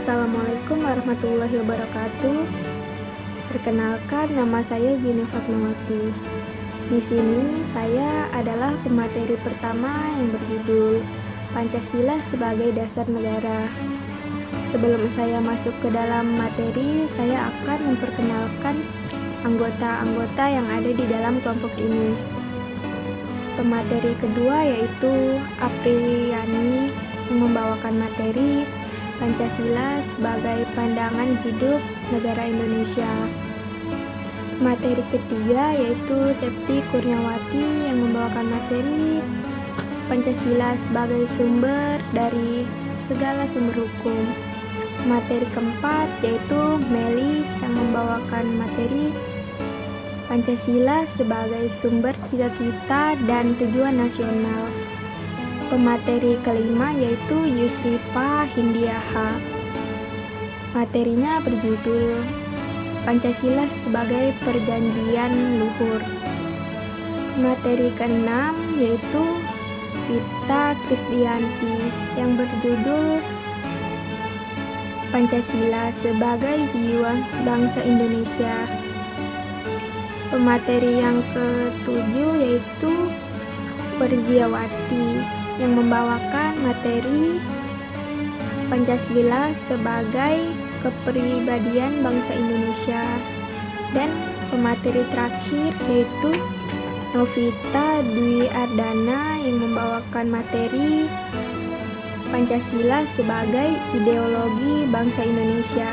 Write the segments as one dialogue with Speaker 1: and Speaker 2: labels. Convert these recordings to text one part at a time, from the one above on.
Speaker 1: Assalamualaikum warahmatullahi wabarakatuh. Perkenalkan, nama saya Gina Fatmawati. Di sini saya adalah pemateri pertama yang berjudul Pancasila sebagai Dasar Negara. Sebelum saya masuk ke dalam materi, saya akan memperkenalkan anggota-anggota yang ada di dalam kelompok ini. Pemateri kedua yaitu Apriyani yang membawakan materi Pancasila sebagai pandangan hidup negara Indonesia. Materi ketiga yaitu Septi Kurniawati yang membawakan materi Pancasila sebagai sumber dari segala sumber hukum. Materi keempat yaitu Meli yang membawakan materi Pancasila sebagai sumber cita-cita dan tujuan nasional. Pemateri kelima yaitu Yusrifa Hindiaha. Materinya berjudul Pancasila sebagai Perjanjian Luhur. Materi keenam yaitu Vita Krisdianti yang berjudul Pancasila sebagai Jiwa Bangsa Indonesia. Pemateri yang ketujuh yaitu Perziawati yang membawakan materi Pancasila sebagai kepribadian bangsa Indonesia. Dan pemateri terakhir yaitu Novita Dwi Ardana yang membawakan materi Pancasila sebagai ideologi bangsa Indonesia.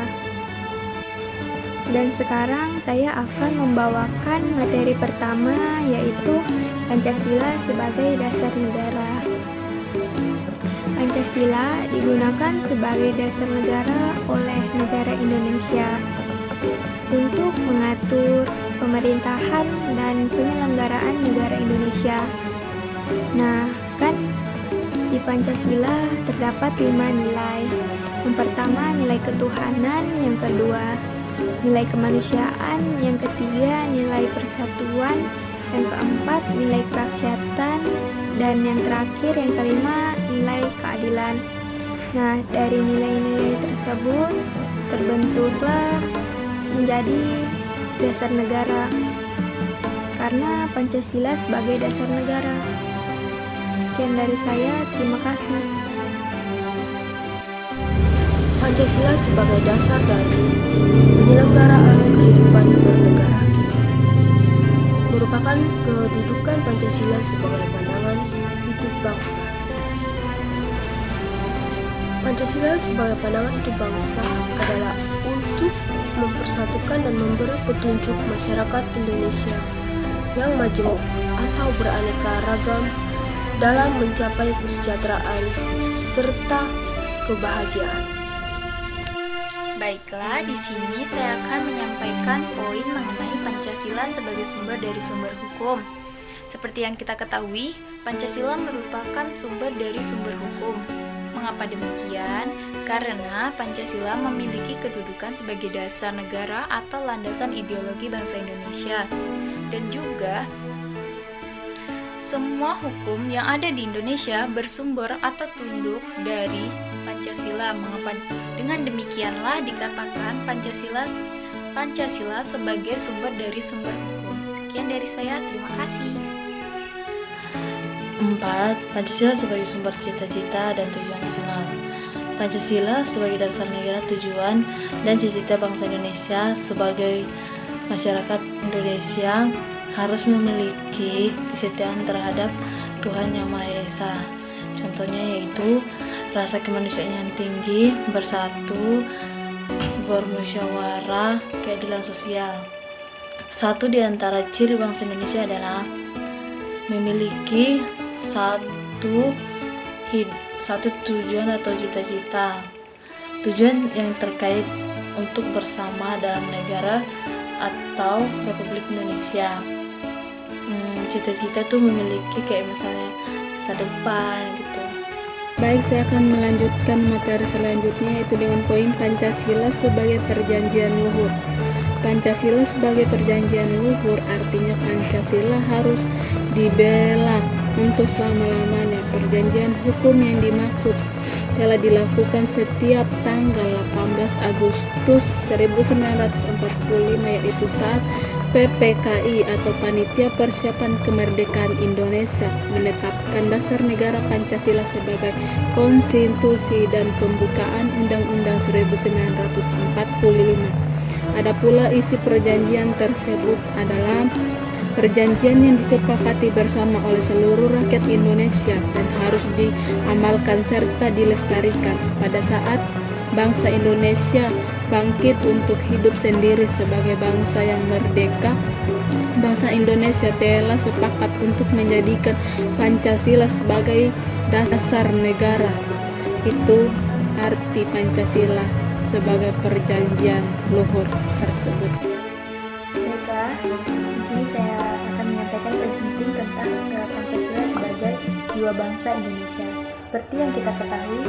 Speaker 1: Dan sekarang saya akan membawakan materi pertama yaitu Pancasila sebagai dasar negara. Pancasila digunakan sebagai dasar negara oleh negara Indonesia untuk mengatur pemerintahan dan penyelenggaraan negara Indonesia. Nah, kan di Pancasila terdapat 5 nilai. Yang pertama nilai ketuhanan, yang kedua nilai kemanusiaan, yang ketiga nilai persatuan, yang keempat nilai kerakyatan, dan yang terakhir yang kelima nilai keadilan. Nah, dari nilai-nilai tersebut terbentuklah menjadi dasar negara karena Pancasila sebagai dasar negara. Sekian dari saya, terima kasih.
Speaker 2: Pancasila sebagai dasar dari penyelenggaraan kehidupan bernegara merupakan kedudukan Pancasila sebagai pandangan hidup bangsa. Pancasila sebagai pandangan hidup bangsa adalah untuk mempersatukan dan memberi petunjuk masyarakat Indonesia yang majemuk atau beraneka ragam dalam mencapai kesejahteraan serta kebahagiaan.
Speaker 3: Baiklah, di sini saya akan menyampaikan poin mengenai Pancasila sebagai sumber dari sumber hukum. Seperti yang kita ketahui, Pancasila merupakan sumber dari sumber hukum. Mengapa demikian? Karena Pancasila memiliki kedudukan sebagai dasar negara atau landasan ideologi bangsa Indonesia. Dan juga semua hukum yang ada di Indonesia bersumber atau tunduk dari Pancasila. Mengapa dengan demikianlah dikatakan Pancasila sebagai sumber dari sumber hukum. Sekian dari saya, terima kasih.
Speaker 4: 4. Pancasila sebagai sumber cita-cita dan tujuan nasional. Pancasila sebagai dasar negara, tujuan dan cita-cita bangsa Indonesia sebagai masyarakat Indonesia harus memiliki kesetiaan terhadap Tuhan Yang Maha Esa. Contohnya yaitu rasa kemanusiaan yang tinggi, bersatu, bermusyawarah, keadilan sosial. Satu di antara ciri bangsa Indonesia adalah memiliki satu tujuan atau cita-cita. Tujuan yang terkait untuk bersama dalam negara atau Republik Indonesia. Cita-cita tuh memiliki kayak misalnya masa depan gitu.
Speaker 5: Baik, saya akan melanjutkan materi selanjutnya yaitu dengan poin Pancasila sebagai perjanjian luhur. Pancasila sebagai perjanjian luhur artinya Pancasila harus dibela untuk selama-lamanya. perjanjian hukum yang dimaksud telah dilakukan setiap tanggal 18 Agustus 1945, yaitu saat PPKI atau Panitia Persiapan Kemerdekaan Indonesia menetapkan dasar negara Pancasila sebagai konstitusi dan pembukaan Undang-Undang 1945. Ada pula isi perjanjian tersebut adalah perjanjian yang disepakati bersama oleh seluruh rakyat Indonesia dan harus diamalkan serta dilestarikan pada saat bangsa Indonesia bangkit untuk hidup sendiri sebagai bangsa yang merdeka. Bangsa Indonesia telah sepakat untuk menjadikan Pancasila sebagai dasar negara. Itu arti Pancasila sebagai perjanjian luhur tersebut.
Speaker 3: Baiklah, di sini saya akan menyampaikan poin penting tentang Pancasila sebagai jiwa bangsa Indonesia. Seperti yang kita ketahui,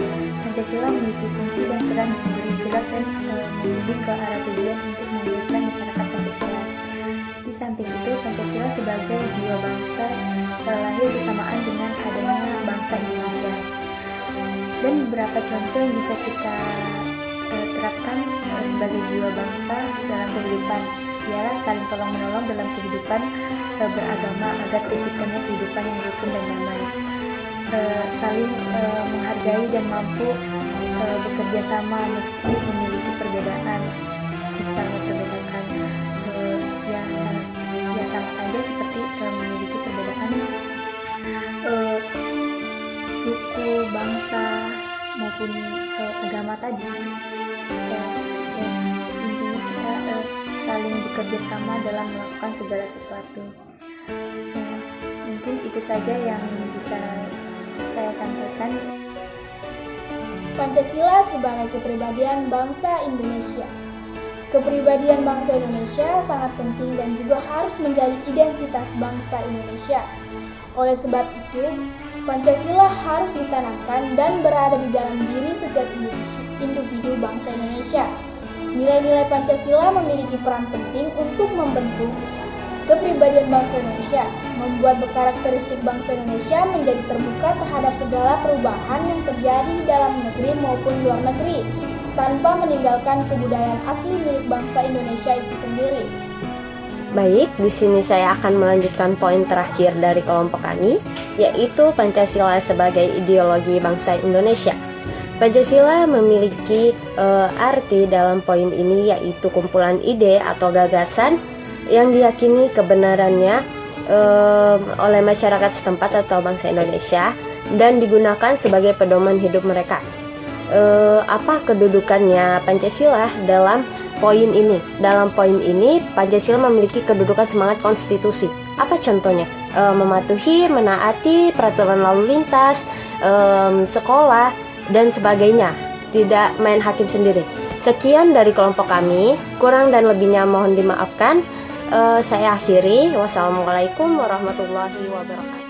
Speaker 3: Pancasila memiliki fungsi dan peran memberi gerak dan membimbing ke arah tujuan untuk mewujudkan masyarakat Pancasila. Di samping itu, Pancasila sebagai jiwa bangsa lahir bersamaan dengan adanya bangsa Indonesia. Dan beberapa contoh yang bisa kita terapkan sebagai jiwa bangsa dalam kehidupan ialah saling tolong menolong dalam kehidupan beragama agar terciptanya kehidupan yang rukun dan damai, saling menghargai dan mampu bekerja sama meski memiliki perbedaan, misalnya perbedaan ya sama saja seperti memiliki perbedaan suku, bangsa maupun agama tadi. Intinya kita saling bekerja sama dalam melakukan segala sesuatu. Mungkin itu saja yang bisa saya sampaikan.
Speaker 6: Pancasila sebagai kepribadian bangsa Indonesia. Kepribadian bangsa Indonesia sangat penting dan juga harus menjadi identitas bangsa Indonesia. Oleh sebab itu, Pancasila harus ditanamkan dan berada di dalam diri setiap individu bangsa Indonesia. Nilai-nilai Pancasila memiliki peran penting untuk membentuk kepribadian bangsa Indonesia, membuat karakteristik bangsa Indonesia menjadi terbuka terhadap segala perubahan yang terjadi di dalam negeri maupun luar negeri, tanpa meninggalkan kebudayaan asli milik bangsa Indonesia itu sendiri.
Speaker 7: Baik, di sini saya akan melanjutkan poin terakhir dari kelompok kami, yaitu Pancasila sebagai ideologi bangsa Indonesia. Pancasila memiliki arti dalam poin ini, yaitu kumpulan ide atau gagasan yang diyakini kebenarannya oleh masyarakat setempat atau bangsa Indonesia dan digunakan sebagai pedoman hidup mereka. Apa kedudukannya Pancasila dalam poin ini? Dalam poin ini, Pancasila memiliki kedudukan semangat konstitusi. Apa contohnya? Mematuhi, menaati peraturan lalu lintas, sekolah, dan sebagainya. Tidak main hakim sendiri. Sekian dari kelompok kami. Kurang dan lebihnya mohon dimaafkan. Saya akhiri. Wassalamualaikum warahmatullahi wabarakatuh.